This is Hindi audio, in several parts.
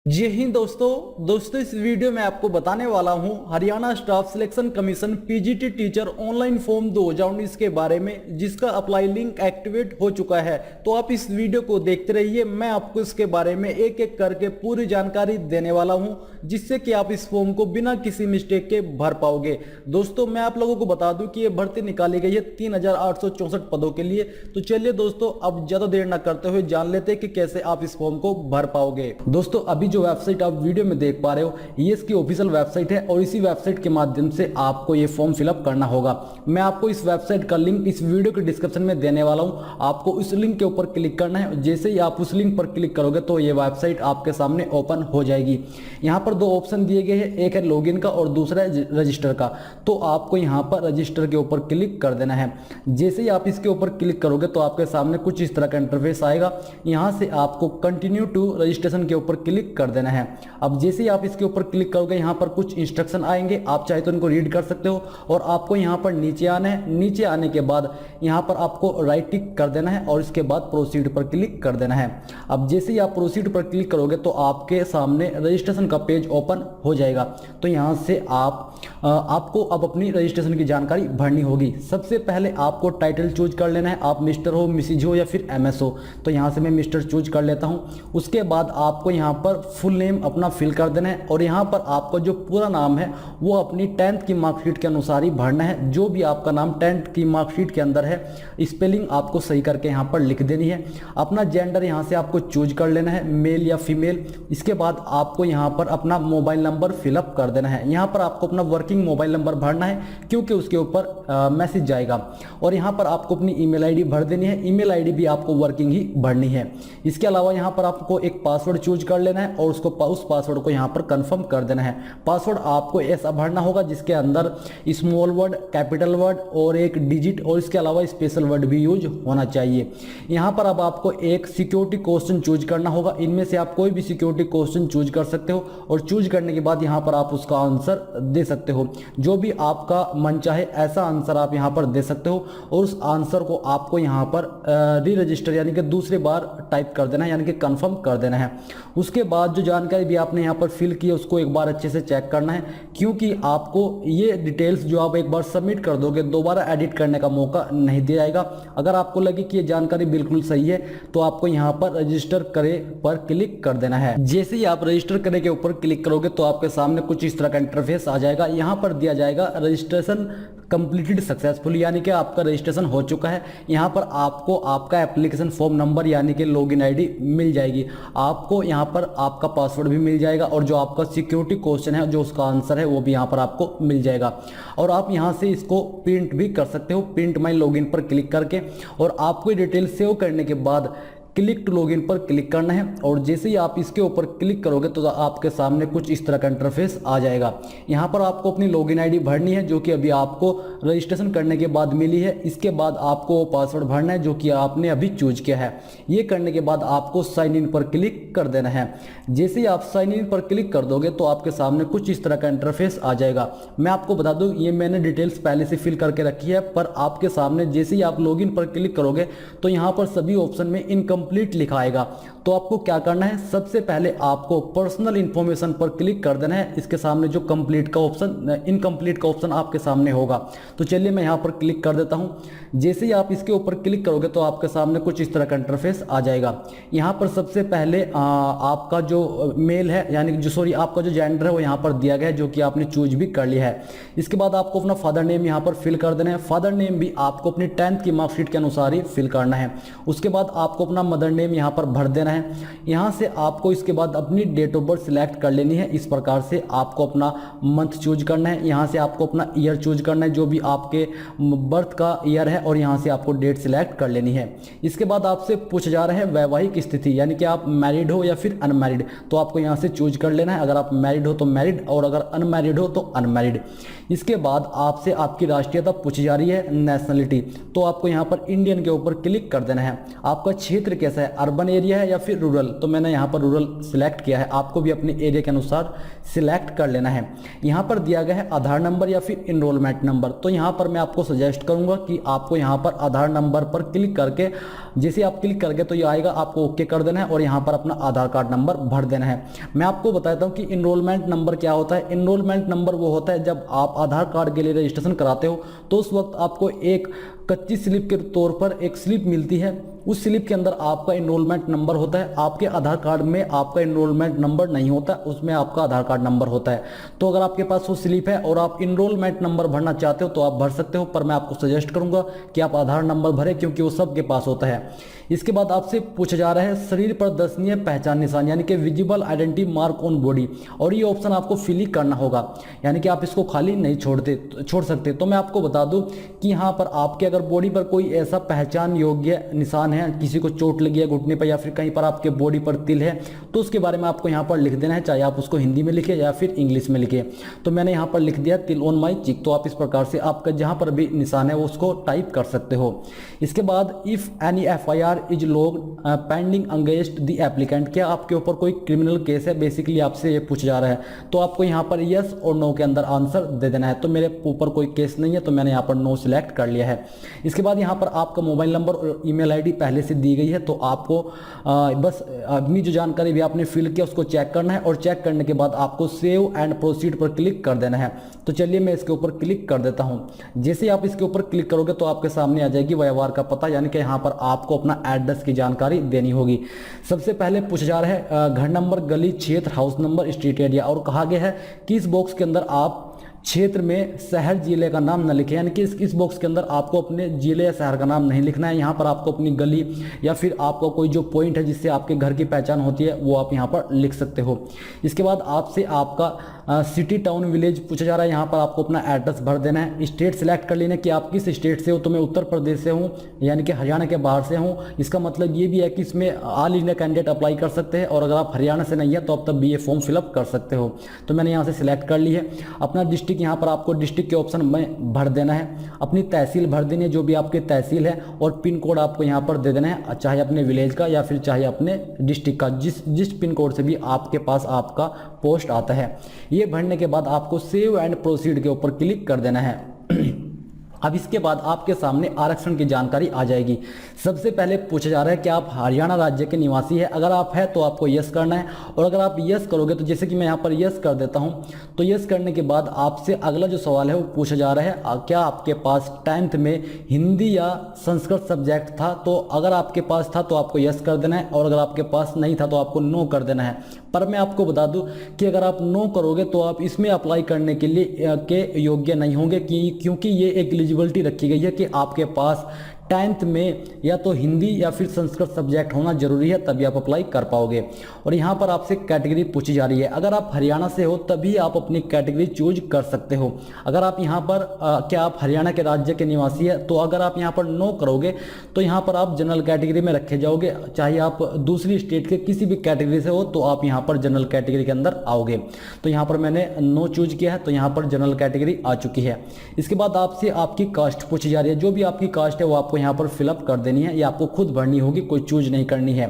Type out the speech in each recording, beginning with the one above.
जय हिंद दोस्तों इस वीडियो में आपको बताने वाला हूं Haryana staff selection commission PGT teacher online form 2019 के बारे में, जिसका अप्लाई लिंक एक्टिवेट हो चुका है। तो आप इस वीडियो को देखते रहिए, मैं आपको इसके बारे में एक एक करके पूरी जानकारी देने वाला हूं, जिससे कि आप इस फॉर्म को बिना किसी मिस्टेक के भर पाओगे। दोस्तों मैं आप लोगों को बता दूं कि ये भर्ती निकाली गई है 3864 पदों के लिए। तो चलिए दोस्तों अब ज्यादा देर न करते हुए जान लेते हैं कि कैसे आप इस फॉर्म को भर पाओगे। दोस्तों अभी जो वेबसाइट आप वीडियो में देख पा रहे हो ये इसकी ऑफिशियल वेबसाइट है और इसी वेबसाइट के माध्यम से आपको ये फॉर्म फिलअप करना होगा। मैं आपको इस वेबसाइट का लिंक इस वीडियो के डिस्क्रिप्शन में देने वाला हूं। आपको उस लिंक के ऊपर क्लिक करना है। जैसे ही आप उस लिंक पर क्लिक करोगे तो ये वेबसाइट आपके सामने ओपन हो जाएगी। यहाँ पर दो ऑप्शन दिए गए हैं, एक है लॉगिन का और दूसरा है रजिस्टर का। तो आपको यहाँ पर रजिस्टर के ऊपर क्लिक कर देना है। जैसे ही आप इसके ऊपर क्लिक करोगे तो आपके सामने कुछ इस तरह का इंटरफेस आएगा। यहाँ से आपको कंटिन्यू टू रजिस्ट्रेशन के ऊपर क्लिक कर देना है। अब जैसे ही आप इसके ऊपर क्लिक करोगे यहाँ पर कुछ इंस्ट्रक्शन आएंगे, आप चाहे तो इनको रीड कर सकते हो। और आपको यहाँ पर नीचे आना है। नीचे आने के बाद यहाँ पर आपको राइट टिक कर देना है और इसके बाद प्रोसीड पर क्लिक कर देना है। अब जैसे ही आप प्रोसीड पर क्लिक करोगे तो आपके सामने रजिस्ट्रेशन का पेज ओपन हो जाएगा। तो यहाँ से आपको अब अपनी रजिस्ट्रेशन की जानकारी भरनी होगी। सबसे पहले आपको टाइटल चूज कर लेना है, आप मिस्टर हो, मिसिज हो या फिर MS हो। तो यहाँ से मैं मिस्टर चूज कर लेता हूँ। उसके बाद आपको यहाँ पर फुल नेम अपना फिल कर देना है और यहाँ पर आपका जो पूरा नाम है वो अपनी 10th की मार्कशीट के अनुसार ही भरना है। जो भी आपका नाम 10th की मार्कशीट के अंदर है स्पेलिंग आपको सही करके यहाँ पर लिख देनी है। अपना जेंडर यहाँ से आपको चूज कर लेना है, मेल या फीमेल। इसके बाद आपको यहाँ पर अपना मोबाइल नंबर फिलअप कर देना है। यहाँ पर आपको अपना वर्किंग मोबाइल नंबर भरना है क्योंकि उसके ऊपर मैसेज जाएगा। और यहाँ पर आपको अपनी ईमेल आईडी भर देनी है। ईमेल आईडी भी आपको वर्किंग ही भरनी है। इसके अलावा यहाँ पर आपको एक पासवर्ड चूज कर लेना है और उस पासवर्ड को यहाँ पर कंफर्म कर देना है। पासवर्ड आपको ऐसा भरना होगा जिसके अंदर स्मॉल वर्ड, कैपिटल वर्ड और एक डिजिट और इसके अलावा स्पेशल वर्ड भी यूज होना चाहिए। यहाँ पर अब आपको एक सिक्योरिटी क्वेश्चन चूज करना होगा। इनमें से आप कोई भी सिक्योरिटी क्वेश्चन चूज कर सकते हो और चूज करने के बाद यहाँ पर आप उसका आंसर दे सकते हो। जो भी आपका मन चाहे ऐसा आंसर आप यहाँ पर दे सकते हो और उस आंसर को आपको यहाँ पर री रजिस्टर यानी कि दूसरी बार टाइप कर देना है, यानी कि कंफर्म कर देना है। उसके बाद जो जानकारी भी आपने यहाँ पर फिल की है उसको एक बार अच्छे से चेक करना है, क्योंकि आपको ये डिटेल्स जो आप एक बार सबमिट कर दोगे दोबारा एडिट करने का मौका नहीं दिया जाएगा। अगर आपको लगे कि ये जानकारी बिल्कुल सही है तो आपको यहाँ पर रजिस्टर करे पर क्लिक कर देना है। जैसे ही आप रजिस्टर करे के ऊपर क्लिक करोगे तो आपके सामने कुछ इस तरह का इंटरफेस आ जाएगा। यहाँ पर दिया जाएगा रजिस्ट्रेशन कंप्लीटेड सक्सेसफुल, यानी कि आपका रजिस्ट्रेशन हो चुका है। यहाँ पर आपको आपका एप्लीकेशन फॉर्म नंबर यानी कि लॉगिन आईडी मिल जाएगी। आपको यहाँ पर आपका पासवर्ड भी मिल जाएगा और जो आपका सिक्योरिटी क्वेश्चन है जो उसका आंसर है वो भी यहाँ पर आपको मिल जाएगा। और आप यहाँ से इसको प्रिंट भी कर सकते हो, प्रिंट माई लॉगिन पर क्लिक करके। और आपको डिटेल सेव करने के बाद क्लिक टू लॉगिन पर क्लिक करना है। और जैसे ही आप इसके ऊपर क्लिक करोगे तो आपके सामने कुछ इस तरह का इंटरफेस आ जाएगा। यहाँ पर आपको अपनी लॉगिन आईडी भरनी है जो कि अभी आपको रजिस्ट्रेशन करने के बाद मिली है। इसके बाद आपको वो पासवर्ड भरना है जो कि आपने अभी चूज किया है। ये करने के बाद आपको साइन इन पर क्लिक कर देना है। जैसे ही आप साइन इन पर क्लिक कर दोगे तो आपके सामने कुछ इस तरह का इंटरफेस आ जाएगा। मैं आपको बता दूं ये मैंने डिटेल्स पहले से फिल करके रखी है, पर आपके सामने जैसे ही आप लॉगिन पर क्लिक करोगे तो यहाँ पर सभी ऑप्शन में इनकम्प्लीट लिखा आएगा। तो आपको क्या करना है, सबसे पहले आपको पर्सनल इंफॉर्मेशन पर क्लिक कर देना है। इसके सामने जो कंप्लीट का ऑप्शन, इनकम्प्लीट का ऑप्शन आपके सामने होगा। तो चलिए मैं यहाँ पर क्लिक कर देता हूँ। जैसे ही आप इसके ऊपर क्लिक करोगे तो आपके सामने कुछ इस तरह का इंटरफेस आ जाएगा। यहाँ पर सबसे पहले आपका जो मेल है यानी जो आपका जो जेंडर है वो यहाँ पर दिया गया है जो कि आपने चूज भी कर लिया है। इसके बाद आपको अपना फादर नेम यहाँ पर फिल कर देना है। फादर नेम भी आपको अपनी 10th की मार्कशीट के अनुसार ही फिल करना है। उसके बाद आपको अपना मदर नेम यहाँ पर भर देना है। यहाँ से आपको इसके बाद अपनी डेट ऑफ बर्थ सिलेक्ट कर लेनी है। इस प्रकार से आपको अपना मंथ चूज करना है। यहाँ से आपको अपना ईयर चूज करना है जो भी आपके बर्थ का ईयर है और यहाँ से आपको डेट सिलेक्ट कर लेनी है। इसके बाद आपसे पूछा जा रहा है वैवाहिक स्थिति, यानी कि आप मैरिड हो या फिर अनमैरिड। तो आपको यहाँ से चूज कर लेना है। अगर आप मैरिड हो तो मैरिड और अगर अनमैरिड हो तो अनमैरिड। इसके बाद आपसे आपकी राष्ट्रीयता पूछी जा रही है, नेशनलिटी। तो आपको यहाँ पर इंडियन के ऊपर क्लिक कर देना है। आपका क्षेत्र कैसा है, अर्बन एरिया है या फिर रूरल, तो मैंने यहाँ पर रूरल सिलेक्ट किया है। आपको भी अपने एरिया के अनुसार सिलेक्ट कर लेना है। यहाँ पर दिया गया है आधार नंबर या फिर इनरोलमेंट नंबर, तो यहाँ पर मैं आपको सजेस्ट करूँगा कि आपको यहाँ पर आधार नंबर पर क्लिक करके, जैसे आप क्लिक करके तो ये आएगा, आपको ओके कर देना है और यहाँ पर अपना आधार कार्ड नंबर भर देना है। मैं आपको बताता हूँ कि इनरोलमेंट नंबर क्या होता है। इनरोलमेंट नंबर वो होता है जब आप आधार कार्ड के लिए रजिस्ट्रेशन कराते हो तो उस वक्त आपको एक कच्ची स्लिप के तौर पर एक स्लिप मिलती है। उस स्लिप के अंदर आपका इनरोलमेंट नंबर होता है। आपके आधार कार्ड में आपका इनरोलमेंट नंबर नहीं होता, उसमें आपका आधार कार्ड नंबर होता है। तो अगर आपके पास वो स्लिप है और आप इनरोलमेंट नंबर भरना चाहते हो तो आप भर सकते हो, पर मैं आपको सजेस्ट करूंगा कि आप आधार नंबर भरें क्योंकि वो सबके पास होता है। इसके बाद आपसे पूछा जा रहा है शरीर पर दर्शनीय पहचान निशान, यानी कि visible identity mark on body, और ये ऑप्शन आपको फिल करना होगा, यानी कि आप इसको खाली नहीं छोड़ सकते। तो मैं आपको बता दूं कि यहाँ पर आपके अगर बॉडी पर कोई ऐसा पहचान योग्य निशान है, किसी को चोट लगी है घुटने पर या फिर कहीं पर आपके बॉडी पर तिल है, तो उसके बारे में आपको यहाँ पर लिख देना है, चाहे आप उसको हिंदी में लिखे या फिर इंग्लिश में लिखे। तो मैंने यहाँ पर लिख दिया तिल ऑन माई चिक, तो आप इस प्रकार से आपका जहाँ पर भी निशान है उसको टाइप कर सकते हो। इसके बाद if any FIR is logged pending against the applicant, क्या आपके ऊपर कोई क्रिमिनल केस है, बेसिकली आपसे ये पूछा जा रहा है। तो आपको यहाँ पर यस और नो के अंदर आंसर दे देना है। तो मेरे ऊपर कोई केस नहीं है तो मैंने यहाँ पर नो सिलेक्ट कर लिया है। इसके बाद यहाँ पर आपका मोबाइल नंबर और ईमेल आईडी पहले से दी गई है, तो आपको बस अपनी जो जानकारी भी आपने फिल किया उसको चेक करना है और चेक करने के बाद आपको सेव एंड प्रोसीड पर क्लिक कर देना है। तो चलिए मैं इसके ऊपर क्लिक कर देता हूँ। जैसे ही आप इसके ऊपर क्लिक करोगे तो आपके सामने आ जाएगी व्यवहार का पता, यानी कि यहाँ पर आपको अपना एड्रेस की जानकारी देनी होगी। सबसे पहले पूछा जा रहा है घर नंबर, गली, क्षेत्र, हाउस नंबर, स्ट्रीट एरिया, और कहा गया है कि इस बॉक्स के अंदर आप क्षेत्र में शहर जिले का नाम न लिखें, यानी कि इस बॉक्स के अंदर आपको अपने जिले या शहर का नाम नहीं लिखना है। यहाँ पर आपको अपनी गली या फिर आपका कोई जो पॉइंट है जिससे आपके घर की पहचान होती है वो आप यहाँ पर लिख सकते हो। इसके बाद आपसे आपका सिटी, टाउन, विलेज पूछा जा रहा है। यहाँ पर आपको अपना एड्रेस भर देना है। स्टेट सिलेक्ट कर लेना कि आप किस स्टेट से हो। तो मैं उत्तर प्रदेश से हूँ, यानी कि हरियाणा के बाहर से हूँ। इसका मतलब ये भी है कि इसमें ऑल इंडिया कैंडिडेट अप्लाई कर सकते हैं, और अगर आप हरियाणा से नहीं है तो आप तब भी ये फॉर्म फिलअप कर सकते हो। तो मैंने यहाँ से सिलेक्ट कर ली है। अपना डिस्ट्रिक्ट, यहाँ पर आपको डिस्ट्रिक्ट के ऑप्शन में भर देना है। अपनी तहसील भर देनी है, जो भी आपकी तहसील है, और पिन कोड आपको यहाँ पर दे देना है, चाहे अपने विलेज का या फिर चाहे अपने डिस्ट्रिक्ट का, जिस पिन कोड से भी आपके पास आपका पोस्ट आता है। ये भरने के बाद आपको सेव एंड प्रोसीड के ऊपर क्लिक कर देना है। अब इसके बाद आपके सामने आरक्षण की जानकारी आ जाएगी। सबसे पहले पूछा जा रहा है कि आप हरियाणा राज्य के निवासी है। अगर आप है तो आपको यस करना है, और अगर आप यस करोगे तो जैसे कि मैं यहाँ पर यस कर देता हूँ, तो यस करने के बाद आपसे अगला जो सवाल है वो पूछा जा रहा है क्या आपके पास 10th में हिंदी या संस्कृत सब्जेक्ट था। तो अगर आपके पास था तो आपको यस कर देना है, और अगर आपके पास नहीं था तो आपको नो कर देना है। पर मैं आपको बता दूं कि अगर आप नो करोगे तो आप इसमें अप्लाई करने के लिए के योग्य नहीं होंगे, क्योंकि ये एक एलिजिबिलिटी रखी गई है कि आपके पास 10th में या तो हिंदी या फिर संस्कृत सब्जेक्ट होना जरूरी है, तभी आप अप्लाई कर पाओगे। और यहाँ पर आपसे कैटेगरी पूछी जा रही है। अगर आप हरियाणा से हो तभी आप अपनी कैटेगरी चूज कर सकते हो। अगर आप यहाँ पर क्या आप हरियाणा के राज्य के निवासी है, तो अगर आप यहाँ पर नो करोगे तो यहाँ पर आप जनरल कैटेगरी में रखे जाओगे। चाहे आप दूसरी स्टेट के किसी भी कैटेगरी से हो तो आप यहाँ पर जनरल कैटेगरी के अंदर आओगे। तो यहाँ पर मैंने नो चूज किया है, तो यहाँ पर जनरल कैटेगरी आ चुकी है। इसके बाद आपसे आपकी कास्ट पूछी जा रही है। जो भी आपकी कास्ट है वो आपको यहाँ पर फिलअप कर देनी है, या आपको खुद भरनी होगी, कोई चूज नहीं करनी है।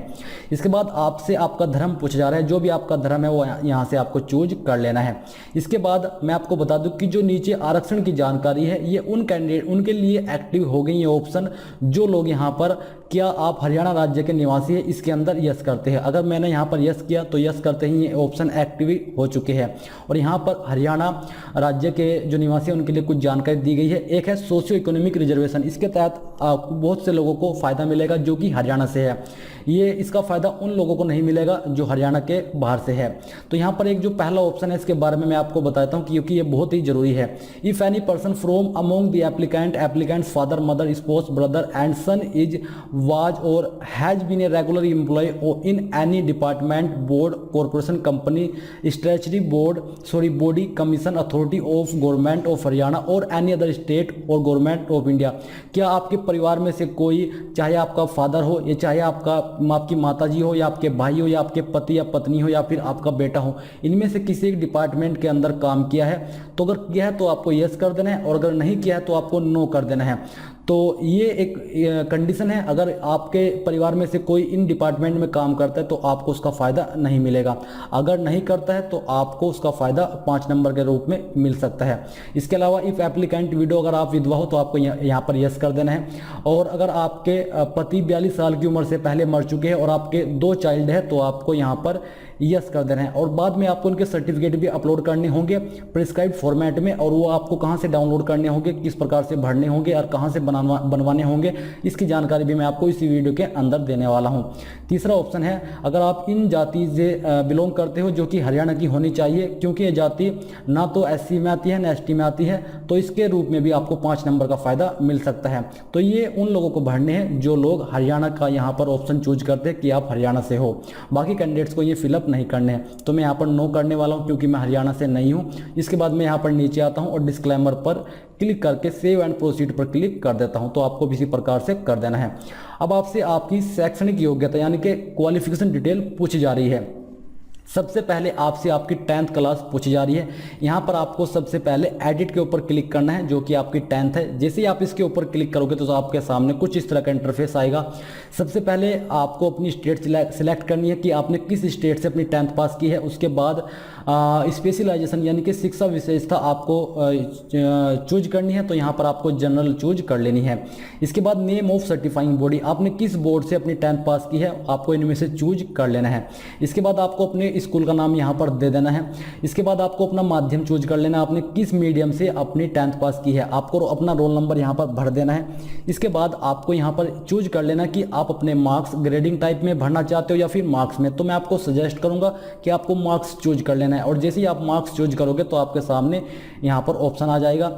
इसके बाद आपसे आपका धर्म पूछा जा रहा है। जो भी आपका धर्म है वो यहाँ से आपको चूज कर लेना है। इसके बाद मैं आपको बता दूं कि जो नीचे आरक्षण की जानकारी है ये उन कैंडिडेट उनके लिए एक्टिव हो गई ये ऑप्शन जो लोग यहाँ पर क्या आप हरियाणा राज्य के निवासी है इसके अंदर यस करते हैं। अगर मैंने यहाँ पर यस किया तो यस करते ही ये ऑप्शन एक्टिव हो चुके हैं। और यहाँ पर हरियाणा राज्य के जो निवासी हैं उनके लिए कुछ जानकारी दी गई है। एक है सोशियो इकोनॉमिक रिजर्वेशन, इसके तहत बहुत से लोगों को फायदा मिलेगा जो कि हरियाणा से है। ये इसका फायदा उन लोगों को नहीं मिलेगा जो हरियाणा के बाहर से है। तो यहाँ पर एक जो पहला ऑप्शन है इसके बारे में मैं आपको बताता हूँ क्योंकि ये बहुत ही जरूरी है। If any person from among the applicant father, mother, spouse, brother and son is was or has been a regular employee in any department, board, corporation, company, statutory body, commission, authority of government of Haryana or any other state or government of India। क्या आपके परिवार में से कोई, चाहे आपका फादर हो या चाहे आपकी माताजी हो या आपके भाई हो या आपके पति या पत्नी हो या फिर आपका बेटा हो, इनमें से किसी एक डिपार्टमेंट के अंदर काम किया है, तो अगर किया है तो आपको यस कर देना है, और अगर नहीं किया है तो आपको नो कर देना है। तो ये एक कंडीशन है, अगर आपके परिवार में से कोई इन डिपार्टमेंट में काम करता है तो आपको उसका फ़ायदा नहीं मिलेगा। अगर नहीं करता है तो आपको उसका फ़ायदा 5 नंबर के रूप में मिल सकता है। इसके अलावा इफ़ एप्लीकेंट विडो, अगर आप विधवा हो तो आपको यहाँ पर यस कर देना है। और अगर आपके पति 42 साल की उम्र से पहले मर चुके हैं और आपके 2 चाइल्ड है तो आपको यहाँ पर यस कर देना है। और बाद में आपको उनके सर्टिफिकेट भी अपलोड करने होंगे प्रिस्क्राइब फॉर्मेट में, और वो आपको कहाँ से डाउनलोड करने होंगे, किस प्रकार से भरने होंगे और कहाँ से बनवाने होंगे, इसकी जानकारी भी मैं आपको इसी वीडियो के अंदर देने वाला हूँ। तीसरा ऑप्शन है, अगर आप इन जाति से बिलोंग करते हो जो कि हरियाणा की होनी चाहिए, क्योंकि ये जाति ना तो SC में आती है ना ST में आती है, तो इसके रूप में भी आपको 5 नंबर का फ़ायदा मिल सकता है। तो ये उन लोगों को भरने हैं जो लोग हरियाणा का यहाँ पर ऑप्शन चूज करते हैं कि आप हरियाणा से हो। बाकी कैंडिडेट्स को ये फिलअप नहीं करने हैं, तो मैं यहाँ पर नो करने वाला हूँ क्योंकि मैं हरियाणा से नहीं हूँ। इसके बाद मैं यहाँ पर नीचे आता हूँ और डिस्क्लेमर पर क्लिक करके सेव एंड प्रोसीड पर क्लिक कर देता हूँ। तो आपको भी इसी प्रकार से कर देना है। अब आपसे आपकी शैक्षणिक योग्यता यानी कि क्वालिफिकेशन डिटेल पूछी जा रही है। सबसे पहले आपसे आपकी 10th क्लास पूछी जा रही है। यहाँ पर आपको सबसे पहले एडिट के ऊपर क्लिक करना है जो कि आपकी 10th है। जैसे ही आप इसके ऊपर क्लिक करोगे तो आपके सामने कुछ इस तरह का इंटरफेस आएगा। सबसे पहले आपको अपनी स्टेट सिलेक्ट करनी है कि आपने किस स्टेट से अपनी 10th पास की है। उसके बाद स्पेशलाइजेशन यानी कि शिक्षा विशेषता आपको चूज करनी है, तो यहाँ पर आपको जनरल चूज कर लेनी है। इसके बाद नेम ऑफ सर्टिफाइंग बॉडी, आपने किस बोर्ड से अपनी 10th पास की है आपको इनमें से चूज कर लेना है। इसके बाद आपको अपने स्कूल का नाम यहाँ पर दे देना है। इसके बाद आपको अपना माध्यम चूज कर लेना है, आपने किस मीडियम से अपनी 10th पास की है, आपको अपना रोल नंबर यहाँ पर भर देना है। इसके बाद आपको यहाँ पर चूज कर लेना कि आप अपने मार्क्स ग्रेडिंग टाइप में भरना चाहते हो या फिर मार्क्स में। तो मैं आपको सजेस्ट करूंगा कि आपको मार्क्स चूज कर लेना है। और जैसे ही आप मार्क्स चूज करोगे तो आपके सामने यहाँ पर ऑप्शन आ जाएगा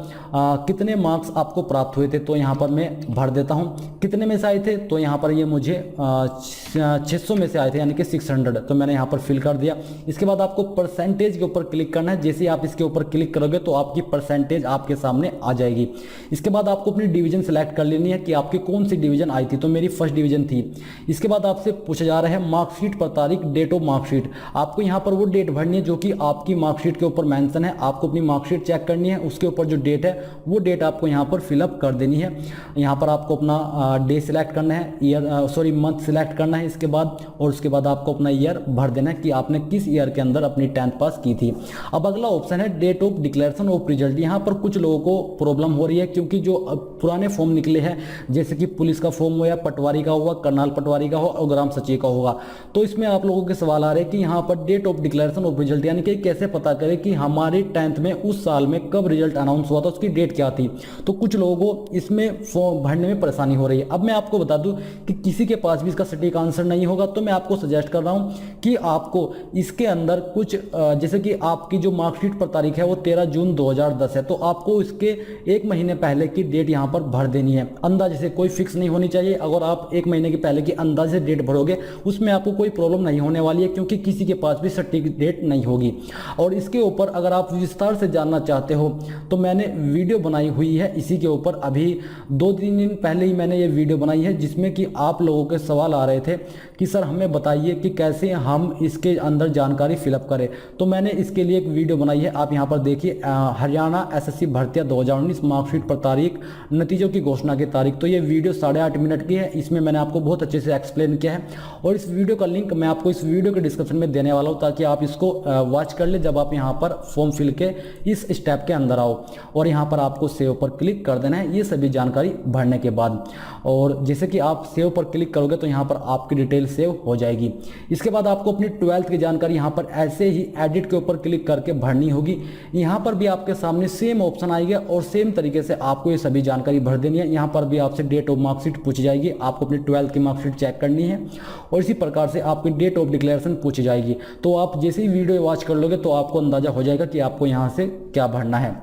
कितने मार्क्स आपको प्राप्त हुए थे, तो यहाँ पर मैं भर देता हूँ। कितने में से आए थे, तो यहाँ पर ये मुझे 600 में से आए थे यानी कि 600, तो मैंने यहाँ पर फिल कर दिया। इसके बाद आपको परसेंटेज के ऊपर क्लिक करना है। जैसे ही आप इसके ऊपर क्लिक करोगे तो आपकी परसेंटेज आपके सामने आ जाएगी। इसके बाद आपको अपनी डिवीजन सेलेक्ट कर लेनी है कि आपकी कौन सी डिवीजन आई थी, तो मेरी फर्स्ट डिवीजन थी। इसके बाद आपसे पूछा जा रहा है मार्कशीट पर तारीख, डेट ऑफ मार्कशीट। आपको यहाँ पर वो डेट भरनी है जो कि आपकी मार्कशीट के ऊपर मेंशन है। आपको अपनी मार्कशीट चेक करनी है, उसके ऊपर जो डेट है वो डेट आपको यहाँ पर फिलअप कर देनी है। यहाँ पर आपको अपना डे सिलेक्ट करना है, मंथ सिलेक्ट करना है इसके बाद, और उसके बाद आपको अपना ईयर भर देना है कि आपने किस ईयर के अंदर अपनी 10th पास की थी। अब अगला ऑप्शन है date of declaration of result. यहाँ पर कुछ लोगों को प्रॉब्लम हो रही है क्योंकि जो पुराने फॉर्म निकले हैं जैसे कि पुलिस का फॉर्म हो या पटवारी का हुआ, करनाल पटवारी का हो और ग्राम सचिव का होगा, तो इसमें आप लोगों के सवाल आ रहे हैं कि यहाँ पर date of declaration of result यानी कि कैसे पता करें कि हमारी 10th में उस साल में कब रिजल्ट अनाउंस हुआ था, उसकी डेट क्या थी। तो कुछ लोगों को इसमें फॉर्म भरने में परेशानी हो रही है। अब मैं आपको बता दूं कि किसी के पास भी इसका सटीक आंसर नहीं होगा, तो मैं आपको सजेस्ट कर रहा हूं कि आपको इसके अंदर कुछ जैसे कि आपकी जो मार्कशीट पर तारीख है वो 13 जून 2010 है, तो आपको इसके 1 महीने पहले की डेट यहाँ पर भर देनी है। अंदाजे से, कोई फिक्स नहीं होनी चाहिए। अगर आप 1 महीने की पहले की अंदाजे डेट भरोगे उसमें आपको कोई प्रॉब्लम नहीं होने वाली है क्योंकि किसी के पास भी सटीक डेट नहीं होगी। और इसके ऊपर अगर आप विस्तार से जानना चाहते हो तो मैंने वीडियो बनाई हुई है इसी के ऊपर। अभी 2-3 दिन पहले ही मैंने ये वीडियो बनाई है जिसमें कि आप लोगों के सवाल आ रहे थे कि सर हमें बताइए कि कैसे हम इसके अंदर जानकारी फिलअप करें। तो मैंने इसके लिए एक वीडियो बनाई है, आप यहाँ पर देखिए, हरियाणा SSC भर्तियाँ 2019 मार्कशीट पर तारीख, नतीजों की घोषणा की तारीख। तो ये वीडियो 8.5 मिनट की है, इसमें मैंने आपको बहुत अच्छे से एक्सप्लेन किया है और इस वीडियो का लिंक मैं आपको इस वीडियो के डिस्क्रिप्शन में देने वाला हूँ ताकि आप इसको वॉच कर ले जब आप यहाँ पर फॉर्म फिल के इस स्टेप के अंदर आओ। और यहाँ पर आपको सेव पर क्लिक कर देना है ये सभी जानकारी भरने के बाद। और जैसे कि आप सेव पर क्लिक करोगे तो यहाँ पर आपकी डिटेल सेव हो जाएगी। इसके बाद आपको अपनी 12th की जानकारी यहाँ पर ऐसे ही एडिट के ऊपर क्लिक करके भरनी होगी। यहाँ पर भी आपके सामने सेम ऑप्शन आएगा और सेम तरीके से आपको ये सभी जानकारी भर देनी है। यहाँ पर भी आपसे डेट ऑफ मार्कशीट पूछी जाएगी, आपको अपनी 12th की मार्कशीट चेक करनी है और इसी प्रकार से आपकी डेट ऑफ डिक्लेरेशन पूछी जाएगी। तो आप जैसे ही वीडियो वॉच कर लोगे तो आपको अंदाजा हो जाएगा कि आपको यहाँ से क्या भरना है।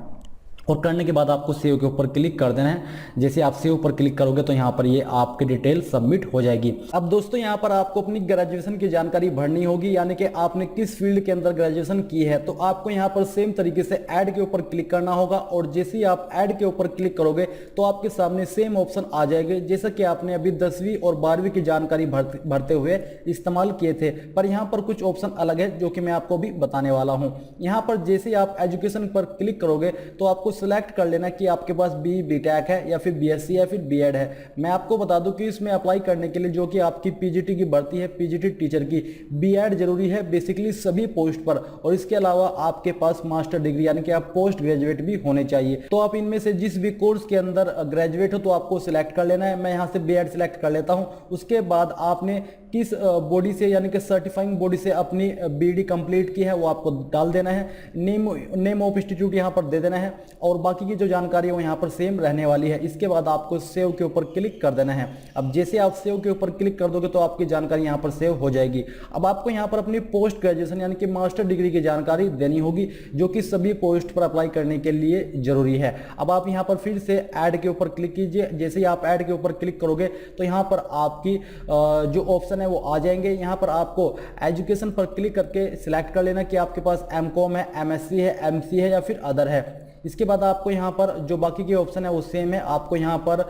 और करने के बाद आपको सेव के ऊपर क्लिक कर देना है। जैसे आप सेव पर क्लिक करोगे तो यहाँ पर ये आपकी डिटेल सबमिट हो जाएगी। अब दोस्तों यहाँ पर आपको अपनी ग्रेजुएशन की जानकारी भरनी होगी, यानी कि आपने किस फील्ड के अंदर ग्रेजुएशन की है। तो आपको यहाँ पर सेम तरीके से ऐड के ऊपर क्लिक करना होगा और जैसे ही आप ऐड के ऊपर क्लिक करोगे तो आपके सामने सेम ऑप्शन आ जाएंगे जैसा कि आपने अभी 10वीं और 12वीं की जानकारी भरते हुए इस्तेमाल किए थे। पर यहाँ पर कुछ ऑप्शन अलग है जो कि मैं आपको भी बताने वाला हूँ। यहाँ पर जैसे ही आप एजुकेशन पर क्लिक करोगे तो आपको सिलेक्ट कर लेना कि आपके पास बीटेक है या फिर बीएससी या फिर बीएड है। मैं आपको बता दूं कि इसमें अप्लाई करने के लिए जो कि आपकी पीजीटी की भर्ती है, पीजीटी टीचर की, बीएड जरूरी है बेसिकली सभी पोस्ट पर, और इसके अलावा आपके पास मास्टर डिग्री यानी कि आप पोस्ट ग्रेजुएट भी होने चाहिए। तो आप इनमें से जिस भी कोर्स के अंदर ग्रेजुएट हो तो आपको सिलेक्ट कर लेना है। मैं यहाँ से बीएड सिलेक्ट कर लेता हूँ। उसके बाद आपने किस बॉडी से यानी कि सर्टिफाइंग बॉडी से अपनी बीडी कंप्लीट की है वो आपको डाल देना है। नेम ऑफ इंस्टीट्यूट यहाँ पर दे देना है, और बाकी की जो जानकारी है वो यहाँ पर सेम रहने वाली है। इसके बाद आपको सेव के ऊपर क्लिक कर देना है। अब जैसे आप सेव के ऊपर क्लिक कर दोगे तो आपकी जानकारी यहाँ पर सेव हो जाएगी। अब आपको यहाँ पर अपनी पोस्ट ग्रेजुएशन यानी कि मास्टर डिग्री की जानकारी देनी होगी, जो कि सभी पोस्ट पर अप्लाई करने के लिए जरूरी है। अब आप यहाँ पर फिर से ऐड के ऊपर क्लिक कीजिए। जैसे ही आप ऐड के ऊपर क्लिक करोगे तो यहाँ पर आपकी जो ऑप्शन है वो आ जाएंगे। यहाँ पर आपको एजुकेशन पर क्लिक करके सिलेक्ट कर लेना कि आपके पास एमकॉम है, एमएससी है, एमसी है या फिर अदर है। इसके बाद आपको यहाँ पर जो बाकी के ऑप्शन है वो सेम है। आपको यहाँ पर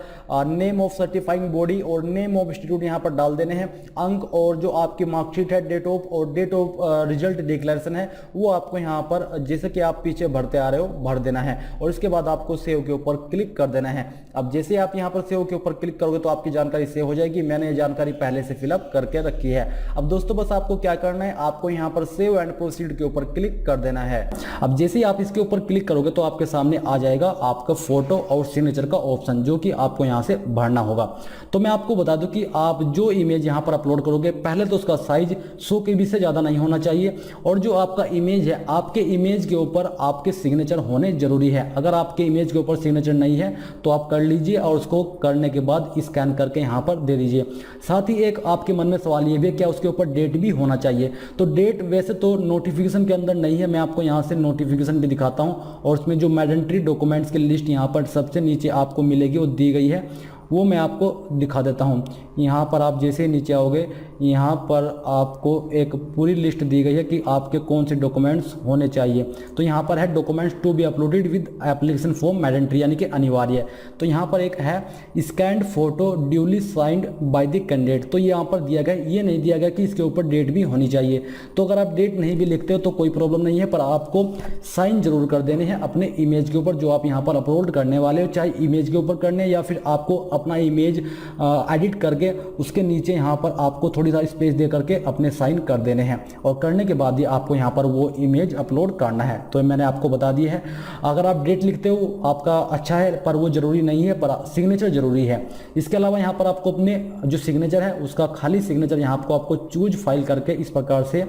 नेम ऑफ सर्टिफाइंग बॉडी और नेम ऑफ इंस्टीट्यूट यहाँ पर डाल देने हैं। अंक और जो आपकी मार्कशीट है, डेट ऑफ रिजल्ट डिक्लेरेशन है वो आपको यहाँ पर जैसे कि आप पीछे भरते आ रहे हो भर देना है, और इसके बाद आपको सेव के ऊपर क्लिक कर देना है। अब जैसे आप यहाँ पर सेव के ऊपर क्लिक करोगे तो आपकी जानकारी सेव हो जाएगी। मैंने ये जानकारी पहले से फिलअप करके रखी है। अब दोस्तों बस आपको क्या करना है, आपको यहाँ पर सेव एंड प्रोसीड के ऊपर क्लिक कर देना है। अब जैसे ही आप इसके ऊपर क्लिक करोगे तो आपके सामने आ जाएगा आपका फोटो और सिग्नेचर का ऑप्शन, जो कि आपको यहां से भरना होगा। तो मैं आपको बता दूं कि आप जो इमेज यहां पर अपलोड करोगे, पहले तो उसका साइज 100 KB से ज्यादा नहीं होना चाहिए, और जो आपका इमेज है, आपके इमेज के ऊपर आपके सिग्नेचर होने जरूरी है। अगर आपके इमेज के ऊपर सिग्नेचर नहीं है तो आप कर लीजिए, और उसको करने के बाद स्कैन करके यहां पर दे दीजिए। साथ ही एक आपके मन में सवाल ये भी है, क्या उसके ऊपर डेट भी होना चाहिए? तो डेट वैसे तो नोटिफिकेशन के अंदर नहीं है, मैं आपको यहां से नोटिफिकेशन भी दिखाता हूं, और उसमें जो मैंडेटरी डॉक्यूमेंट्स की लिस्ट यहाँ पर सबसे नीचे आपको मिलेगी, वो दी गई है, वो मैं आपको दिखा देता हूँ। यहाँ पर आप जैसे ही नीचे आओगे, यहाँ पर आपको एक पूरी लिस्ट दी गई है कि आपके कौन से डॉक्यूमेंट्स होने चाहिए। तो यहाँ पर है documents to be uploaded with application form mandatory यानी कि अनिवार्य। तो यहाँ पर एक है scanned photo duly signed by the candidate. तो यहाँ पर दिया गया, ये नहीं दिया गया कि इसके ऊपर डेट भी होनी चाहिए। तो अगर आप डेट नहीं भी लिखते हो तो कोई प्रॉब्लम नहीं है, पर आपको साइन जरूर कर देने हैं अपने इमेज के ऊपर जो आप यहाँ पर अपलोड करने वाले हो, चाहे इमेज के ऊपर करने या फिर आपको अपना इमेज एडिट करके उसके नीचे यहाँ पर आपको थोड़ी सा स्पेस दे करके अपने साइन कर देने हैं, और करने के बाद ही आपको यहाँ पर वो इमेज अपलोड करना है। तो मैंने आपको बता दिया है। अगर आप डेट लिखते हो आपका अच्छा है, पर वो जरूरी नहीं है, पर सिग्नेचर जरूरी है। इसके अलावा यहाँ पर आपको अपने जो सिग्नेचर है उसका खाली सिग्नेचर यहाँ आपको चूज फाइल करके इस प्रकार से,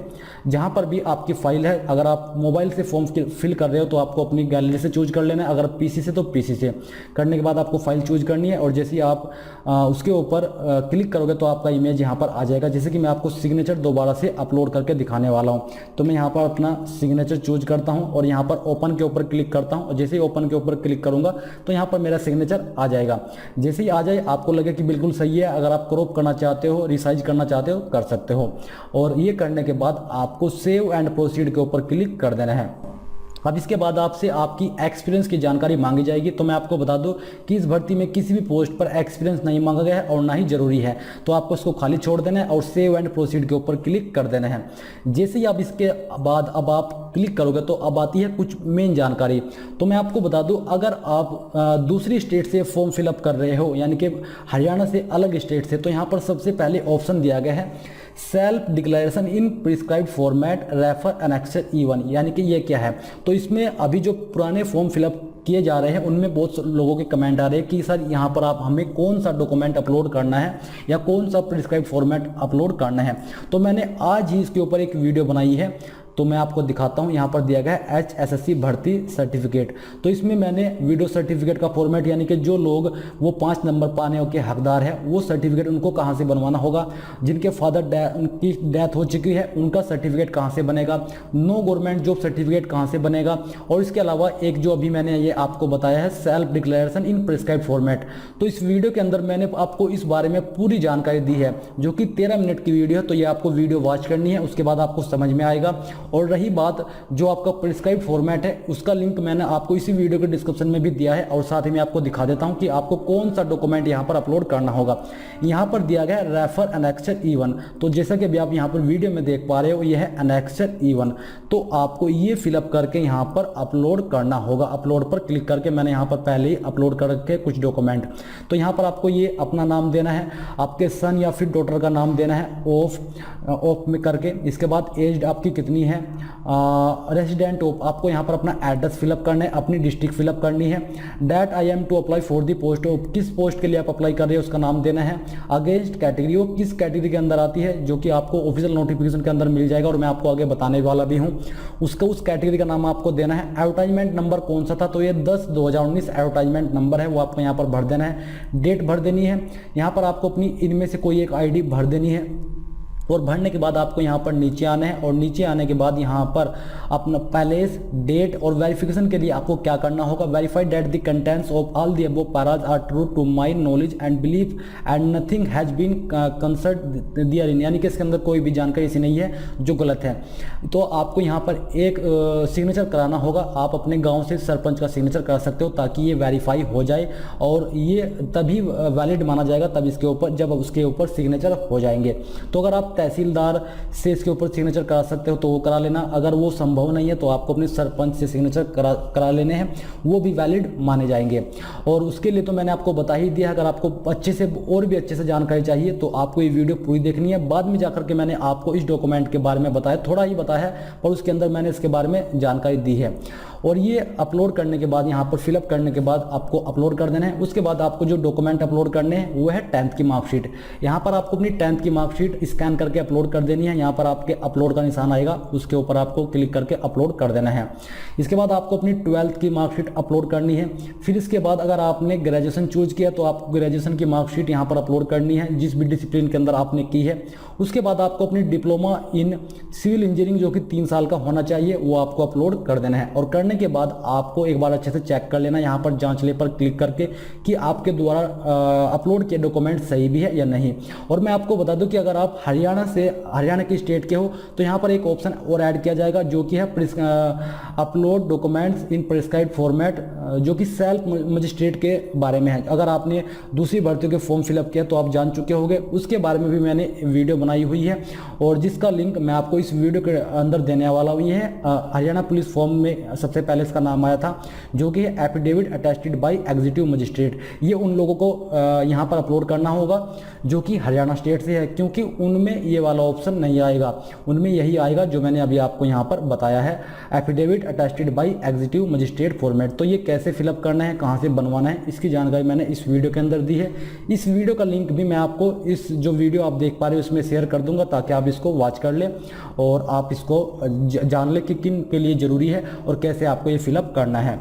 जहाँ पर भी आपकी फाइल है, अगर आप मोबाइल से फॉर्म फिल कर रहे हो तो आपको अपनी गैलरी से चूज कर लेना है, अगर पीसी से तो पीसी से। करने के बाद आपको फाइल चूज करनी है, और जैसे ही आप उसके ऊपर क्लिक करोगे तो आपका इमेज यहाँ पर आ जाएगा। जैसे कि मैं आपको सिग्नेचर दोबारा से अपलोड करके दिखाने वाला हूँ। तो मैं यहाँ पर अपना सिग्नेचर चूज करता हूँ और यहाँ पर ओपन के ऊपर क्लिक करता हूँ, और जैसे ही ओपन के ऊपर क्लिक करूँगा तो यहाँ पर मेरा सिग्नेचर आ जाएगा। जैसे ही आ जाए आपको लगे कि बिल्कुल सही है, अगर आप क्रॉप करना चाहते हो, रिसाइज करना चाहते हो, कर सकते हो। और ये करने के बाद आपको सेव एंड प्रोसीड के ऊपर क्लिक कर देना है। अब इसके बाद आपसे आपकी एक्सपीरियंस की जानकारी मांगी जाएगी। तो मैं आपको बता दूं कि इस भर्ती में किसी भी पोस्ट पर एक्सपीरियंस नहीं मांगा गया है और ना ही जरूरी है। तो आपको इसको खाली छोड़ देना है और सेव एंड प्रोसीड के ऊपर क्लिक कर देना है। जैसे ही आप इसके बाद अब आप क्लिक करोगे तो अब आती है कुछ मेन जानकारी। तो मैं आपको बता दूं, अगर आप दूसरी स्टेट से फॉर्म फिलअप कर रहे हो, यानी कि हरियाणा से अलग स्टेट से, तो यहाँ पर सबसे पहले ऑप्शन दिया गया है self declaration in prescribed format refer annexure E1, यानी कि ये क्या है। तो इसमें अभी जो पुराने फॉर्म फिलअप किए जा रहे हैं उनमें बहुत लोगों के कमेंट आ रहे हैं कि सर यहाँ पर आप हमें कौन सा डॉक्यूमेंट अपलोड करना है या कौन सा प्रिस्क्राइब्ड फॉर्मेट अपलोड करना है। तो मैंने आज ही इसके ऊपर एक वीडियो बनाई है, तो मैं आपको दिखाता हूं। यहाँ पर दिया गया है HSSC भर्ती सर्टिफिकेट। तो इसमें मैंने वीडियो सर्टिफिकेट का फॉर्मेट, यानी कि जो लोग वो 5 नंबर पाने के हकदार है, वो सर्टिफिकेट उनको कहाँ से बनवाना होगा, जिनके फादर उनकी डेथ हो चुकी है उनका सर्टिफिकेट कहाँ से बनेगा, नो गवर्नमेंट जॉब सर्टिफिकेट कहाँ से बनेगा, और इसके अलावा एक जो अभी मैंने ये आपको बताया है self declaration in prescribed format. तो इस वीडियो के अंदर मैंने आपको इस बारे में पूरी जानकारी दी है, जो कि 13 मिनट की वीडियो है। तो ये आपको वीडियो वॉच करनी है, उसके बाद आपको समझ में आएगा। और रही बात जो आपका प्रिस्क्राइब फॉर्मेट है, उसका लिंक मैंने आपको इसी वीडियो के डिस्क्रिप्शन में भी दिया है और साथ ही मैं आपको दिखा देता हूं कि आपको कौन सा डॉक्यूमेंट यहां पर अपलोड करना होगा। यहां पर दिया गया है रेफर एनेक्सर E1। तो जैसा कि अभी आप यहां पर वीडियो में देख पा रहे हो, यह है एनेक्सर E1। तो आपको ये फिलअप करके यहां पर अपलोड करना होगा। अपलोड पर क्लिक करके मैंने यहां पर पहले ही अपलोड करके कुछ डॉक्यूमेंट, तो यहां पर आपको ये अपना नाम देना है, आपके सन या फिर डॉटर का नाम देना है ऑफ में करके। इसके बाद एज आपकी कितनी है, रेसिडेंट ऑफ, आपको यहाँ पर अपना एड्रेस फिलअप करना है, अपनी डिस्ट्रिक्ट फिलअप करनी है। Date I am to apply for the post of, किस पोस्ट के लिए आप अप्लाई कर रहे हो उसका नाम देना है। अगेंस्ट कैटेगरी, वो किस कैटेगरी के अंदर आती है, जो कि आपको ऑफिशियल नोटिफिकेशन के अंदर मिल जाएगा और मैं आपको आगे बताने वाला भी हूँ। उसका उस कैटेगरी का नाम आपको देना है। एडवर्टाइजमेंट नंबर कौन सा था, तो ये 10/2019 एडवर्टाइजमेंट नंबर है, वो आपको यहाँ पर भर देना है। डेट भर देनी है। यहाँ पर आपको अपनी इनमें से कोई एक ID भर देनी है और भरने के बाद आपको यहाँ पर नीचे आना है और नीचे आने के बाद यहाँ पर अपना पैलेस, डेट और वेरिफिकेशन के लिए आपको क्या करना होगा। Verified that the contents of all the above paras are true to my knowledge and belief and nothing has been concealed therein, यानी कि इसके अंदर कोई भी जानकारी ऐसी नहीं है जो गलत है। तो आपको यहाँ पर एक सिग्नेचर कराना होगा। आप अपने गाँव से सरपंच का सिग्नेचर करा सकते हो ताकि ये वेरीफाई हो जाए और ये तभी वैलिड माना जाएगा तब इसके ऊपर, जब उसके ऊपर सिग्नेचर हो जाएंगे। तो अगर आप तहसीलदार से इसके ऊपर सिग्नेचर करा सकते हो तो वो करा लेना। अगर वो संभव नहीं है तो आपको अपने सरपंच से सिग्नेचर करा लेने हैं, वो भी वैलिड माने जाएंगे। और उसके लिए तो मैंने आपको बता ही दिया। अगर आपको अच्छे से और भी अच्छे से जानकारी चाहिए तो आपको ये वीडियो पूरी देखनी है। बाद में जाकर के मैंने आपको इस डॉक्यूमेंट के बारे में बताया, थोड़ा ही बताया है पर उसके अंदर मैंने इसके बारे में जानकारी दी है। और ये अपलोड करने के बाद यहाँ पर फिलअप करने के बाद आपको अपलोड कर देना है। उसके बाद आपको जो डॉक्यूमेंट अपलोड करने हैं वो है 10th की मार्कशीट। यहाँ पर आपको अपनी 10th की मार्कशीट स्कैन करके अपलोड कर देनी है। यहाँ पर आपके अपलोड का निशान आएगा, उसके ऊपर आपको क्लिक करके अपलोड कर देना है। इसके बाद आपको अपनी 12th की मार्कशीट अपलोड करनी है। फिर इसके बाद अगर आपने ग्रेजुएशन चूज किया तो आपको ग्रेजुएशन की मार्कशीट यहाँ पर अपलोड करनी है, जिस भी डिसिप्लिन के अंदर आपने की है। उसके बाद आपको अपनी डिप्लोमा इन सिविल इंजीनियरिंग जो कि 3 साल का होना चाहिए वो आपको अपलोड कर देना है। और करने के बाद आपको एक बार अच्छे से चेक कर लेना, यहाँ पर जांच ले पर क्लिक करके कि आपके द्वारा अपलोड किए डॉक्यूमेंट सही भी है या नहीं। और मैं आपको बता दूं कि अगर आप हरियाणा के स्टेट के हो तो यहाँ पर एक ऑप्शन और ऐड किया जाएगा जो कि है upload documents in prescribed format, जो कि सेल्फ मजिस्ट्रेट के बारे में है। अगर आपने दूसरी भर्तियों के फॉर्म फिलअप किया तो आप जान चुके होंगे, उसके बारे में भी मैंने वीडियो बनाई हुई है और जिसका लिंक मैं आपको इस वीडियो के अंदर देने वाला हूँ। ये है हरियाणा पुलिस फॉर्म में सबसे पहले इसका नाम आया था, जो कि affidavit attested bye executive magistrate. ये उन लोगों को यहाँ पर अपलोड करना होगा जो कि हरियाणा स्टेट से है, क्योंकि उनमें ये वाला ऑप्शन नहीं आएगा, उनमें यही आएगा जो मैंने अभी आपको यहाँ पर बताया है, affidavit attested bye executive magistrate format. तो ये कैसे फिलअप करना है, कहाँ से बनवाना है, इसकी जानकारी मैंने इस वीडियो के अंदर दी है। इस वीडियो का लिंक भी मैं आपको इस जो वीडियो आप देख पा रहे हो इसमें शेयर कर दूंगा ताकि आप इसको वॉच कर लें और आप इसको जान लें कि किन के लिए ज़रूरी है और कैसे आपको ये फिलअप करना है।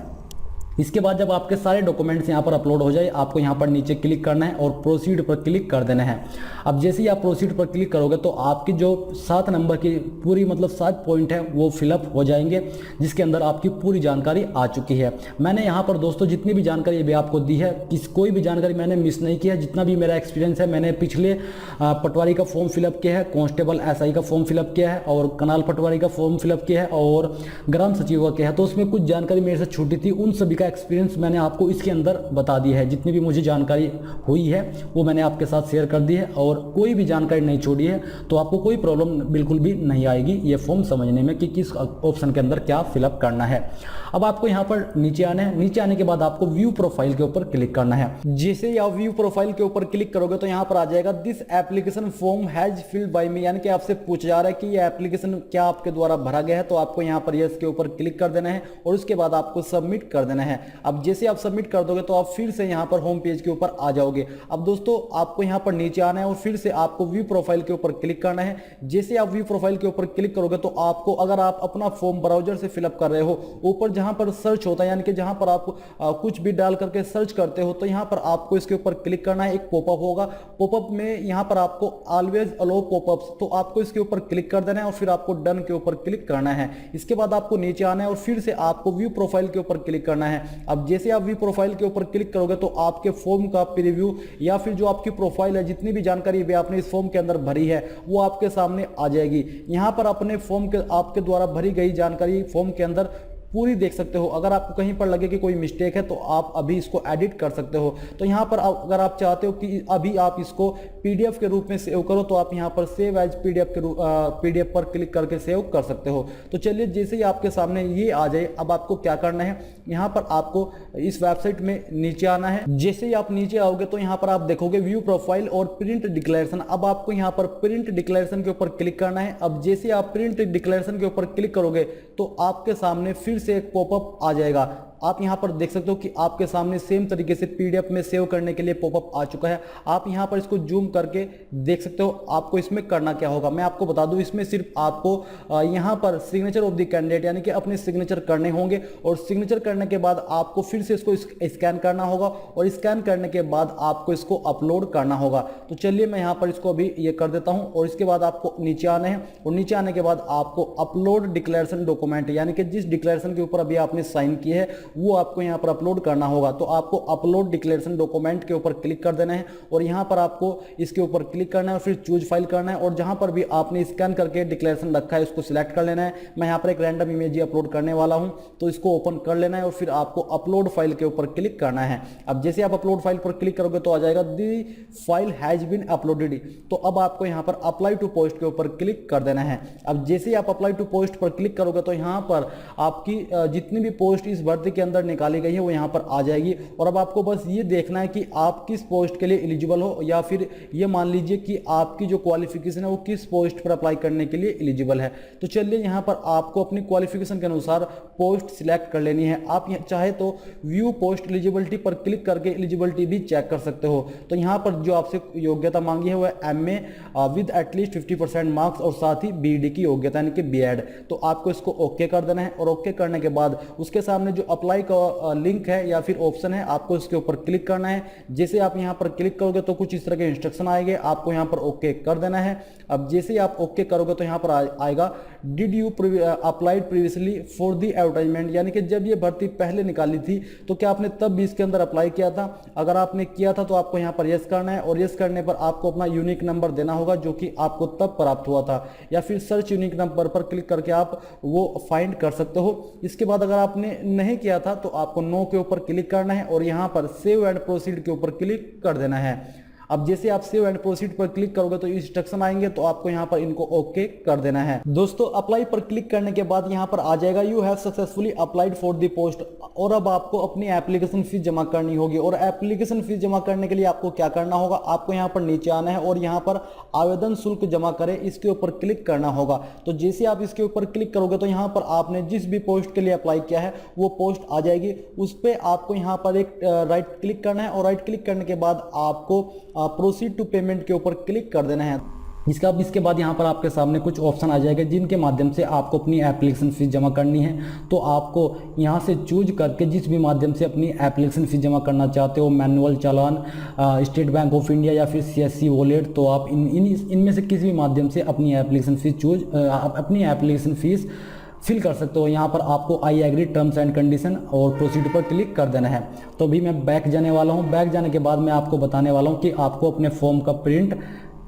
इसके बाद जब आपके सारे डॉक्यूमेंट्स यहाँ पर अपलोड हो जाए, आपको यहाँ पर नीचे क्लिक करना है और प्रोसीड पर क्लिक कर देना है। अब जैसे ही आप प्रोसीड पर क्लिक करोगे तो आपकी जो 7 नंबर की पूरी मतलब 7 पॉइंट है वो फिलअप हो जाएंगे, जिसके अंदर आपकी पूरी जानकारी आ चुकी है। मैंने यहाँ पर दोस्तों जितनी भी जानकारी अभी आपको दी है, कोई भी जानकारी मैंने मिस नहीं किया। जितना भी मेरा एक्सपीरियंस है, मैंने पिछले पटवारी का फॉर्म फिलअप किया है, कांस्टेबल SI का फॉर्म फिलअप किया है और कनाल पटवारी का फॉर्म फिलअप किया है और ग्राम सचिव का किया है। तो उसमें कुछ जानकारी मेरे से छूटी थी, उन सभी का एक्सपीरियंस मैंने आपको इसके अंदर बता दी है। जितनी भी मुझे जानकारी हुई है वो मैंने आपके साथ शेयर कर दी है और कोई भी जानकारी नहीं छोड़ी है, तो आपको कोई प्रॉब्लम बिल्कुल भी नहीं आएगी ये फॉर्म समझने में कि किस ऑप्शन के अंदर क्या फिलअप करना है। अब आपको यहाँ पर नीचे आना है। नीचे आने के बाद आपको व्यू प्रोफाइल के ऊपर क्लिक करना है। जैसे ही आप व्यू प्रोफाइल के ऊपर क्लिक करोगे तो यहाँ पर आ जाएगा this application form has filled by me, यानी कि आपसे पूछा जा रहा है कि ये एप्लीकेशन क्या आपके द्वारा भरा गया है। तो आपको यहाँ पर यस के ऊपर क्लिक कर देना है और उसके बाद आपको सबमिट कर देना है। अब जैसे आप सबमिट कर दोगे तो आप फिर से यहाँ पर होम पेज के ऊपर आ जाओगे। अब दोस्तों आपको यहाँ पर नीचे आना है और फिर से आपको व्यू प्रोफाइल के ऊपर क्लिक करना है। जैसे आप व्यू प्रोफाइल के ऊपर क्लिक करोगे तो आपको, अगर आप अपना फॉर्म ब्राउजर से फिलअप कर रहे हो, ऊपर जहां पर सर्च होता है, यानी कि जहां पर आप कुछ भी डाल करके सर्च करते हो, तो यहां पर आपको इसके ऊपर क्लिक करना है। एक पॉपअप होगा, पॉपअप में यहां पर आपको ऑलवेज अलो पॉपअप्स, तो आपको इसके ऊपर क्लिक कर देना है और फिर आपको डन के ऊपर क्लिक करना है। इसके बाद आपको नीचे आना है और फिर से आपको व्यू प्रोफाइल के ऊपर क्लिक करना है। है। अब जैसे आप व्यू प्रोफाइल के ऊपर क्लिक करोगे तो आपके फॉर्म का प्रीव्यू या फिर जो आपकी प्रोफाइल है, जितनी भी जानकारी भी आपने इस फॉर्म के अंदर भरी है वो आपके सामने आ जाएगी। यहाँ पर अपने फॉर्म के आपके द्वारा भरी गई जानकारी फॉर्म के अंदर पूरी देख सकते हो। अगर आपको कहीं पर लगे कि कोई मिस्टेक है तो आप अभी इसको एडिट कर सकते हो। तो यहाँ पर अगर आप चाहते हो कि अभी आप इसको पीडीएफ के रूप में सेव करो तो आप यहाँ पर सेव एज पीडीएफ के पीडीएफ पर क्लिक करके सेव कर सकते हो। तो चलिए, जैसे ही आपके सामने ये आ जाए, अब आपको क्या करना है, यहाँ पर आपको इस वेबसाइट में नीचे आना है। जैसे ही आप नीचे आओगे तो यहाँ पर आप देखोगे व्यू प्रोफाइल और प्रिंट डिक्लेरेशन। अब आपको यहाँ पर प्रिंट डिक्लेरेशन के ऊपर क्लिक करना है। अब जैसे आप प्रिंट डिक्लेरेशन के ऊपर क्लिक करोगे तो आपके सामने फिर से एक पॉपअप आ जाएगा। आप यहां पर देख सकते हो कि आपके सामने सेम तरीके से पीडीएफ में सेव करने के लिए पॉपअप आ चुका है। आप यहां पर इसको जूम करके देख सकते हो। आपको इसमें करना क्या होगा मैं आपको बता दूं। इसमें सिर्फ आपको यहां पर सिग्नेचर ऑफ द कैंडिडेट यानी कि अपने सिग्नेचर करने होंगे और सिग्नेचर करने के बाद आपको फिर से इसको स्कैन करना होगा और स्कैन करने के बाद आपको इसको अपलोड करना होगा। तो चलिए, मैं यहां पर इसको अभी ये कर देता हूं और इसके बाद आपको नीचे आना है और नीचे आने के बाद आपको अपलोड डिक्लेरेशन डॉक्यूमेंट यानी कि जिस डिक्लेरेशन के ऊपर अभी आपने साइन की है वो आपको यहां पर अपलोड करना होगा। तो आपको अपलोड डिक्लेरेशन डॉक्यूमेंट के ऊपर क्लिक कर देना है और यहां पर आपको इसके ऊपर क्लिक करना है और फिर चूज फाइल करना है और जहां पर भी आपने स्कैन करके डिक्लेरेशन रखा है उसको सिलेक्ट कर लेना है। मैं यहां पर एक रैंडम इमेज ही अपलोड करने वाला हूं तो इसको ओपन कर लेना है और फिर आपको अपलोड फाइल के ऊपर क्लिक करना है। अब जैसे आप अपलोड फाइल पर क्लिक करोगे तो आ जाएगा दी फाइल हैज बीन अपलोडेड। तो अब आपको यहां पर अप्लाई टू पोस्ट के ऊपर क्लिक कर देना है। अब जैसे आप अप्लाई टू पोस्ट पर क्लिक करोगे तो यहां पर आपकी जितनी भी पोस्ट इस भर्ती के अंदर निकाली गई है वो यहां पर आ जाएगी और अब आपको बस ये देखना है कि आप किस पोस्ट के लिए एलिजिबल हो या फिर ये मान लीजिए कि आपकी जो क्वालिफिकेशन है वो किस पोस्ट पर अप्लाई करने के लिए एलिजिबल है। तो चलिए, यहां पर आपको अपनी क्वालिफिकेशन के अनुसार पोस्ट सिलेक्ट कर लेनी है। आप चाहे तो व्यू पोस्ट एलिजिबिलिटी पर क्लिक करके एलिजिबिलिटी भी चेक कर सकते हो। तो यहां पर जो आपसे योग्यता मांगी है वो एमए विद एटलीस्ट 50% मार्क्स और साथ ही बीडी की योग्यता यानी कि बीएड। तो आपको इसको ओके कर देना है और ओके करने के बाद उसके सामने जो अप्लाई का लिंक है या फिर ऑप्शन है आपको इसके ऊपर क्लिक करना है। जैसे आप यहां पर क्लिक करोगे तो कुछ इस तरह के इंस्ट्रक्शन आएंगे, आपको यहां पर ओके कर देना है। अब जैसे ही आप ओके करोगे तो यहां पर आएगा did you applied previously for the advertisement यानी कि जब ये भर्ती पहले निकाली थी तो क्या आपने तब भी इसके अंदर अप्लाई किया था। अगर आपने किया था तो आपको यहां पर यस करना है और यस करने पर आपको अपना यूनिक नंबर देना होगा जो कि आपको तब प्राप्त हुआ था, या फिर सर्च यूनिक नंबर पर क्लिक करके आप वो फाइंड कर सकते हो। इसके बाद अगर आपने नहीं किया था तो आपको नो के ऊपर क्लिक करना है और यहां पर सेव एंड प्रोसीड के ऊपर क्लिक कर देना है। अब जैसे आप सेव एंड प्रोसीड पर क्लिक करोगे तो इंस्ट्रक्शन आएंगे तो आपको यहां पर इनको ओके कर देना है। दोस्तों, अप्लाई पर क्लिक करने के बाद यहां पर आ जाएगा you have successfully applied for the post और अब आपको अपनी एप्लीकेशन फीस जमा करनी होगी। और एप्लीकेशन फीस जमा करने के लिए आपको क्या करना होगा, आपको यहां पर नीचे आना है और यहां पर आवेदन शुल्क जमा करें इसके ऊपर क्लिक करना होगा। तो जैसे आप इसके ऊपर क्लिक करोगे तो यहां पर आपने जिस भी पोस्ट के लिए अप्लाई किया है वो पोस्ट आ जाएगी। उस पर आपको यहां पर एक राइट क्लिक करना है और राइट क्लिक करने के बाद आपको प्रोसीड टू पेमेंट के ऊपर क्लिक कर देना है। इसके बाद यहाँ पर आपके सामने कुछ ऑप्शन आ जाएगा जिनके माध्यम से आपको अपनी एप्लीकेशन फीस जमा करनी है। तो आपको यहाँ से चूज करके जिस भी माध्यम से अपनी एप्लीकेशन फीस जमा करना चाहते हो, manual challan, state bank of India या फिर सीएससी वॉलेट, तो आप इनमें से किसी भी माध्यम से अपनी एप्लीकेशन फीस फिल कर सकते हो। यहाँ पर आपको I agree terms and condition और प्रोसीड पर क्लिक कर देना है। तो अभी मैं बैक जाने वाला हूँ। बैक जाने के बाद मैं आपको बताने वाला हूँ कि आपको अपने फॉर्म का प्रिंट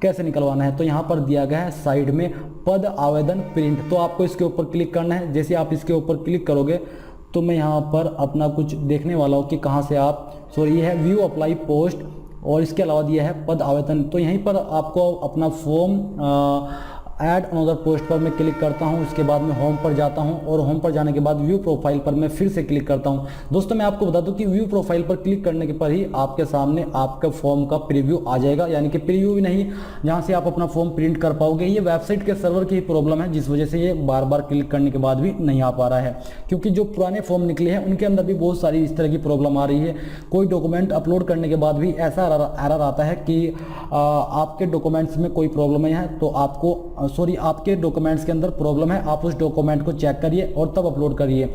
कैसे निकलवाना है। तो यहाँ पर दिया गया है साइड में पद आवेदन प्रिंट, तो आपको इसके ऊपर क्लिक करना है। जैसे आप इसके ऊपर क्लिक करोगे तो मैं यहाँ पर अपना कुछ देखने वाला हूँ कि कहाँ से ये है व्यू अप्लाई पोस्ट और इसके अलावा दिया है पद आवेदन। तो यहीं पर आपको अपना फॉर्म ऐड अनदर पोस्ट पर मैं क्लिक करता हूं। उसके बाद मैं होम पर जाता हूं और होम पर जाने के बाद व्यू प्रोफाइल पर मैं फिर से क्लिक करता हूं। दोस्तों, मैं आपको बता दूं कि व्यू प्रोफाइल पर क्लिक करने के पर ही आपके सामने आपका फॉर्म का प्रीव्यू आ जाएगा, यानी कि प्रीव्यू भी नहीं जहां से आप अपना फॉर्म प्रिंट कर पाओगे। ये वेबसाइट के सर्वर की ही प्रॉब्लम है जिस वजह से ये बार बार क्लिक करने के बाद भी नहीं आ पा रहा है, क्योंकि जो पुराने फॉर्म निकले हैं उनके अंदर भी बहुत सारी इस तरह की प्रॉब्लम आ रही है। कोई डॉक्यूमेंट अपलोड करने के बाद भी ऐसा एरर आता है कि आपके डॉक्यूमेंट्स में कोई प्रॉब्लम है, तो आपके डॉक्यूमेंट्स के अंदर प्रॉब्लम है, आप उस डॉक्यूमेंट को चेक करिए और तब अपलोड करिए।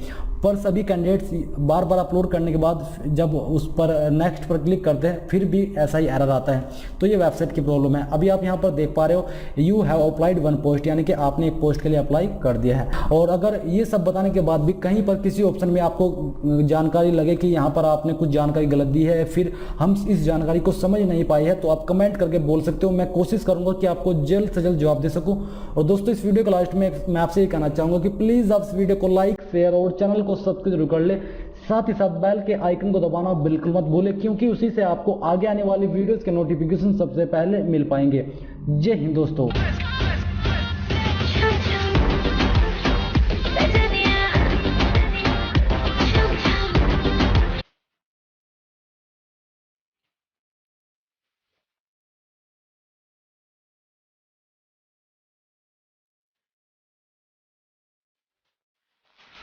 पर सभी कैंडिडेट्स बार बार अपलोड करने के बाद जब उस पर नेक्स्ट पर क्लिक करते हैं फिर भी ऐसा ही एरर आता है। तो ये वेबसाइट की प्रॉब्लम है। अभी आप यहाँ पर देख पा रहे हो you have applied one post, यानी कि आपने एक पोस्ट के लिए अप्लाई कर दिया है। और अगर ये सब बताने के बाद भी कहीं पर किसी ऑप्शन में आपको जानकारी लगे कि यहाँ पर आपने कुछ जानकारी गलत दी है, फिर हम इस जानकारी को समझ नहीं पाए हैं, तो आप कमेंट करके बोल सकते हो। मैं कोशिश करूंगा कि आपको जल्द से जल्द जवाब दे सकूं। और दोस्तों इस वीडियो के लास्ट में मैं आपसे ये कहना चाहूंगा कि प्लीज आप इस वीडियो को लाइक, शेयर और चैनल को सब्सक्राइब जरूर कर ले। साथ ही साथ बेल के आइकन को दबाना बिल्कुल मत भूले, क्योंकि उसी से आपको आगे आने वाली वीडियोस के नोटिफिकेशन सबसे पहले मिल पाएंगे। जय हिंद दोस्तों।